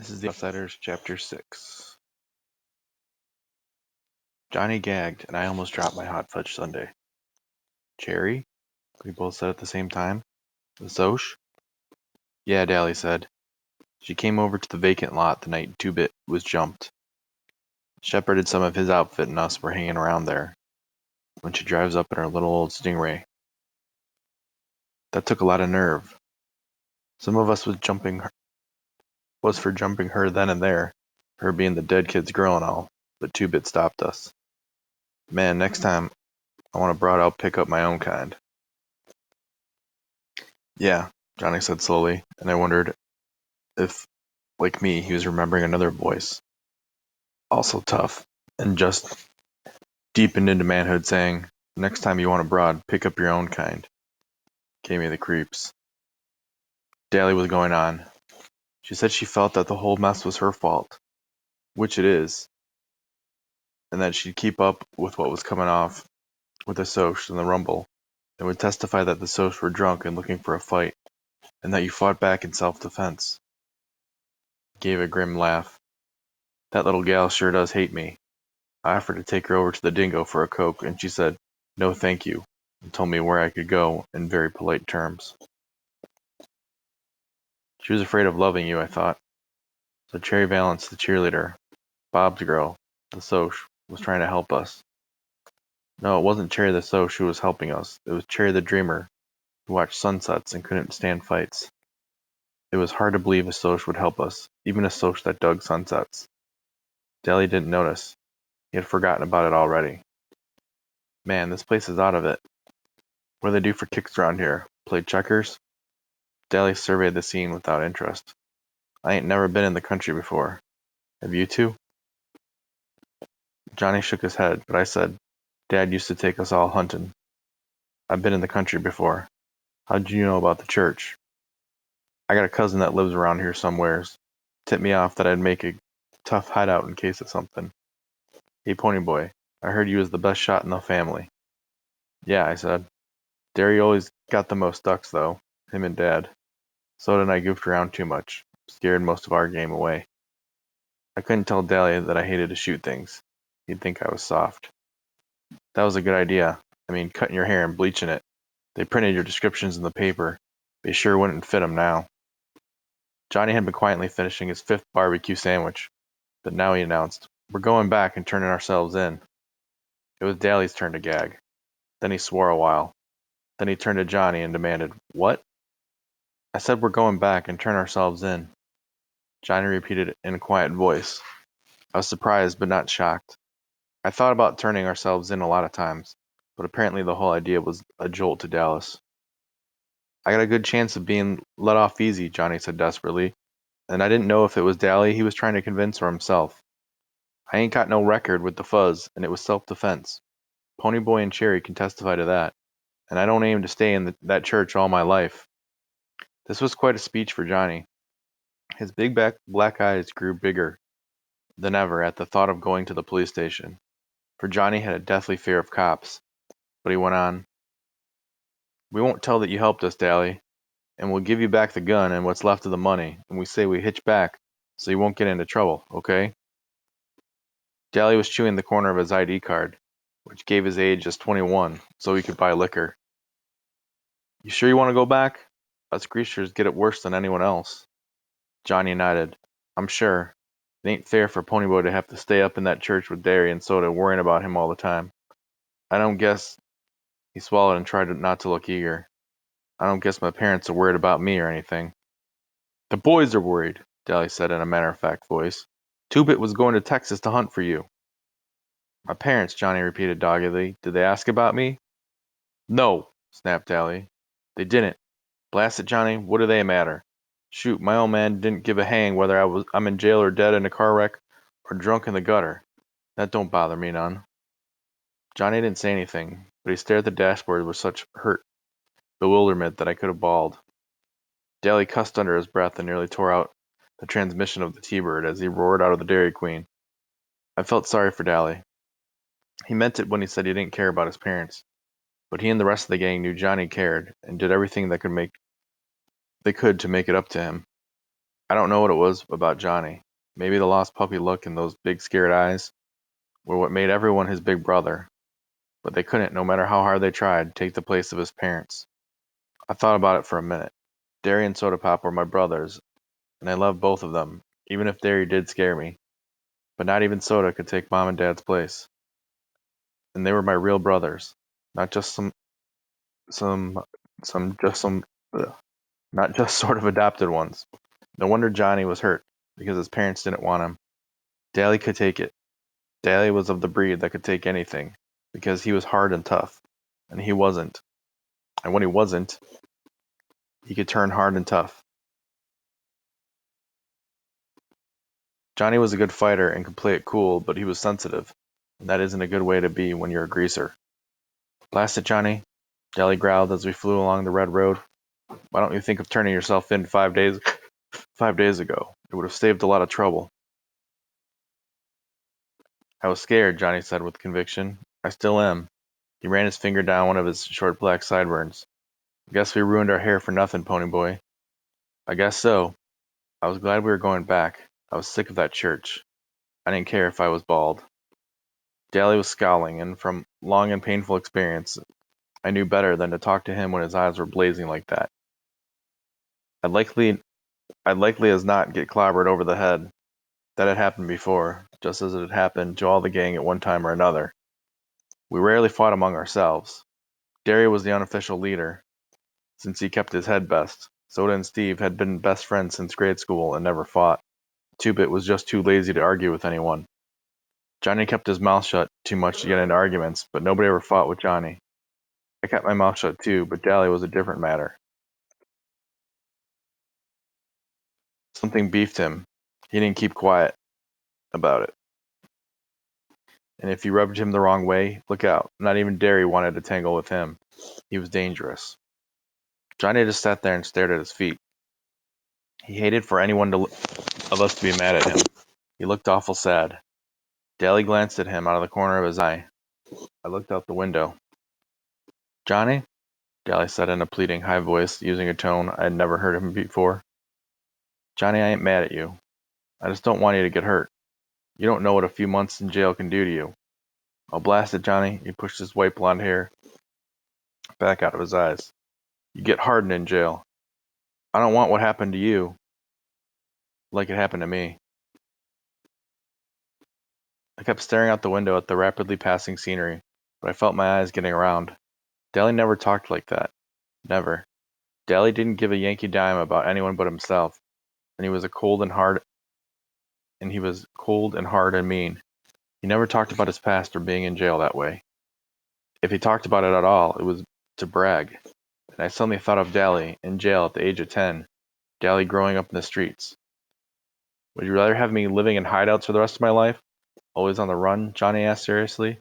This is The Outsiders, Chapter 6. Johnny gagged, and I almost dropped my hot fudge sundae. Cherry? We both said at the same time. The Soch? Yeah, Dally said. She came over to the vacant lot the night Two-Bit was jumped. Shepard and some of his outfit and us were hanging around there when she drives up in her little old Stingray. That took a lot of nerve. Some of us was for jumping her then and there, her being the dead kid's girl and all, but Two-Bit stopped us. Man, next time I want a broad I'll pick up my own kind. Yeah, Johnny said slowly, and I wondered if, like me, he was remembering another voice, also tough, and just deepened into manhood, saying, "Next time you want a broad, pick up your own kind." Gave me the creeps. Dally was going on. She said she felt that the whole mess was her fault, which it is, and that she'd keep up with what was coming off with the Soch and the Rumble, and would testify that the Soch were drunk and looking for a fight, and that you fought back in self-defense. Gave a grim laugh. That little gal sure does hate me. I offered to take her over to the Dingo for a Coke, and she said, "No thank you," and told me where I could go in very polite terms. She was afraid of loving you, I thought. So Cherry Valance, the cheerleader, Bob's girl, the Soch, was trying to help us. No, it wasn't Cherry the Soch who was helping us. It was Cherry the dreamer, who watched sunsets and couldn't stand fights. It was hard to believe a Soch would help us, even a Soch that dug sunsets. Dally didn't notice. He had forgotten about it already. Man, this place is out of it. What do they do for kicks around here? Play checkers? Dally surveyed the scene without interest. I ain't never been in the country before. Have you two? Johnny shook his head, but I said, Dad used to take us all hunting. I've been in the country before. How'd you know about the church? I got a cousin that lives around here somewheres. Tipped me off that I'd make a tough hideout in case of something. Hey, Ponyboy, I heard you was the best shot in the family. Yeah, I said. Derry always got the most ducks, though, him and Dad. Soda and I goofed around too much, scared most of our game away. I couldn't tell Dahlia that I hated to shoot things. He'd think I was soft. That was a good idea. I mean, cutting your hair and bleaching it. They printed your descriptions in the paper. They sure wouldn't fit 'em now. Johnny had been quietly finishing his 5th barbecue sandwich, but now he announced, "We're going back and turning ourselves in." It was Dahlia's turn to gag. Then he swore a while. Then he turned to Johnny and demanded, "What?" I said we're going back and turn ourselves in. Johnny repeated it in a quiet voice. I was surprised, but not shocked. I thought about turning ourselves in a lot of times, but apparently the whole idea was a jolt to Dallas. I got a good chance of being let off easy, Johnny said desperately, and I didn't know if it was Dally he was trying to convince or himself. I ain't got no record with the fuzz, and it was self-defense. Ponyboy and Cherry can testify to that, and I don't aim to stay in that church all my life. This was quite a speech for Johnny. His big black eyes grew bigger than ever at the thought of going to the police station, for Johnny had a deathly fear of cops. But he went on, "We won't tell that you helped us, Dally, and we'll give you back the gun and what's left of the money, and we say we hitch back so you won't get into trouble, okay?" Dally was chewing the corner of his ID card, which gave his age as 21, so he could buy liquor. "You sure you want to go back? Us greasers get it worse than anyone else." Johnny nodded. "I'm sure. It ain't fair for Ponyboy to have to stay up in that church with Derry and Soda worrying about him all the time. I don't guess—" He swallowed and tried not to look eager. "I don't guess my parents are worried about me or anything." "The boys are worried," Dally said in a matter-of-fact voice. "Two-Bit was going to Texas to hunt for you." "My parents," Johnny repeated doggedly. "Did they ask about me?" "No," snapped Dally. "They didn't. Blast it, Johnny, what do they matter? Shoot, my old man didn't give a hang whether I'm in jail or dead in a car wreck or drunk in the gutter. That don't bother me none." Johnny didn't say anything, but he stared at the dashboard with such hurt bewilderment that I could have bawled. Dally cussed under his breath and nearly tore out the transmission of the T-Bird as he roared out of the Dairy Queen. I felt sorry for Dally. He meant it when he said he didn't care about his parents, but he and the rest of the gang knew Johnny cared and did everything they could to make it up to him. I don't know what it was about Johnny. Maybe the lost puppy look and those big scared eyes were what made everyone his big brother, but they couldn't, no matter how hard they tried, take the place of his parents. I thought about it for a minute. Derry and Soda Pop were my brothers, and I loved both of them, even if Derry did scare me. But not even Soda could take Mom and Dad's place. And they were my real brothers, not just some, some, ugh, not just sort of adopted ones. No wonder Johnny was hurt, because his parents didn't want him. Daly could take it. Daly was of the breed that could take anything, because he was hard and tough, and he wasn't. And when he wasn't, he could turn hard and tough. Johnny was a good fighter and could play it cool, but he was sensitive, and that isn't a good way to be when you're a greaser. Blast it, Johnny, Daly growled as we flew along the red road. Why don't you think of turning yourself in 5 days 5 days ago? It would have saved a lot of trouble. I was scared, Johnny said with conviction. I still am. He ran his finger down one of his short black sideburns. I guess we ruined our hair for nothing, pony boy. I guess so. I was glad we were going back. I was sick of that church. I didn't care if I was bald. Daly was scowling, and from long and painful experience, I knew better than to talk to him when his eyes were blazing like that. I'd likely as not get clobbered over the head. That had happened before, just as it had happened to all the gang at one time or another. We rarely fought among ourselves. Derry was the unofficial leader, since he kept his head best. Soda and Steve had been best friends since grade school and never fought. Two-Bit was just too lazy to argue with anyone. Johnny kept his mouth shut too much to get into arguments, but nobody ever fought with Johnny. I kept my mouth shut too, but Daly was a different matter. Something beefed him. He didn't keep quiet about it. And if you rubbed him the wrong way, look out. Not even Derry wanted to tangle with him. He was dangerous. Johnny just sat there and stared at his feet. He hated for anyone of us to be mad at him. He looked awful sad. Daly glanced at him out of the corner of his eye. I looked out the window. Johnny? Daly said in a pleading high voice, using a tone I had never heard him before. Johnny, I ain't mad at you. I just don't want you to get hurt. You don't know what a few months in jail can do to you. Oh, blast it, Johnny. He pushed his white blonde hair back out of his eyes. You get hardened in jail. I don't want what happened to you like it happened to me. I kept staring out the window at the rapidly passing scenery, but I felt my eyes getting around. Daly never talked like that. Never. Daly didn't give a Yankee dime about anyone but himself, and he was cold and hard and mean. He never talked about his past or being in jail that way. If he talked about it at all, it was to brag. And I suddenly thought of Daly in jail at the age of 10, Daly growing up in the streets. Would you rather have me living in hideouts for the rest of my life? Always on the run? Johnny asked seriously.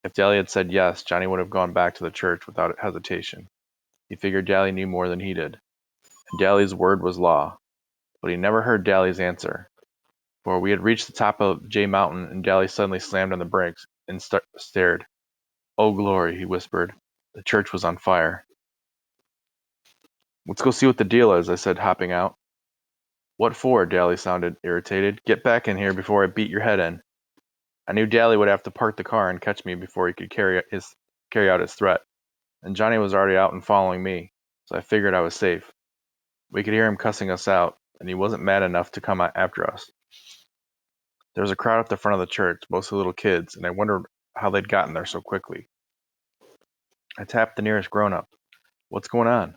If Daly had said yes, Johnny would have gone back to the church without hesitation. He figured Daly knew more than he did. And Daly's word was law. But he never heard Daly's answer. For we had reached the top of J Mountain, and Daly suddenly slammed on the brakes and stared. Oh, glory, he whispered. The church was on fire. Let's go see what the deal is, I said, hopping out. What for? Daly sounded irritated. Get back in here before I beat your head in. I knew Daly would have to park the car and catch me before he could carry out his threat, and Johnny was already out and following me, so I figured I was safe. We could hear him cussing us out, and he wasn't mad enough to come after us. There was a crowd at the front of the church, mostly little kids, and I wondered how they'd gotten there so quickly. I tapped the nearest grown-up. What's going on?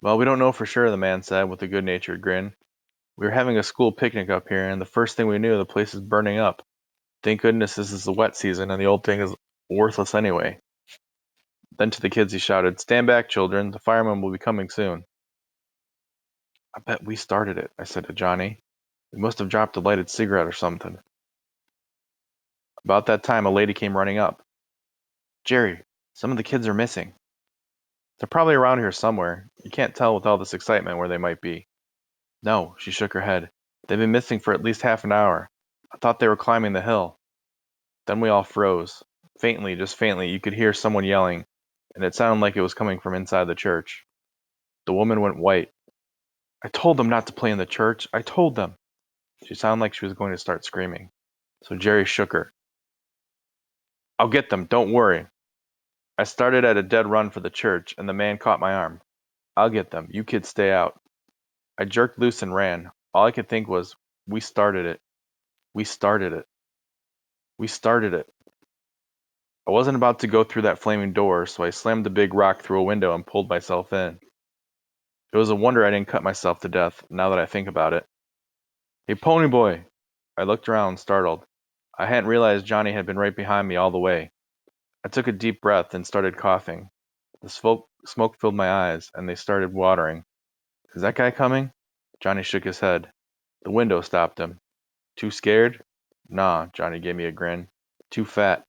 Well, we don't know for sure, the man said with a good-natured grin. We were having a school picnic up here, and the first thing we knew, the place is burning up. Thank goodness this is the wet season, and the old thing is worthless anyway. Then to the kids he shouted, Stand back, children. The firemen will be coming soon. I bet we started it, I said to Johnny. We must have dropped a lighted cigarette or something. About that time, a lady came running up. Jerry, some of the kids are missing. They're probably around here somewhere. You can't tell with all this excitement where they might be. No, she shook her head. They've been missing for at least half an hour. I thought they were climbing the hill. Then we all froze. Faintly, just faintly, you could hear someone yelling, and it sounded like it was coming from inside the church. The woman went white. I told them not to play in the church. I told them. She sounded like she was going to start screaming. So Jerry shook her. I'll get them, don't worry. I started at a dead run for the church, and the man caught my arm. I'll get them. You kids stay out. I jerked loose and ran. All I could think was, we started it. We started it. We started it. I wasn't about to go through that flaming door, so I slammed the big rock through a window and pulled myself in. It was a wonder I didn't cut myself to death, now that I think about it. Hey, Pony Boy! I looked around, startled. I hadn't realized Johnny had been right behind me all the way. I took a deep breath and started coughing. The smoke filled my eyes, and they started watering. Is that guy coming? Johnny shook his head. The window stopped him. Too scared? Nah, Johnny gave me a grin. Too fat.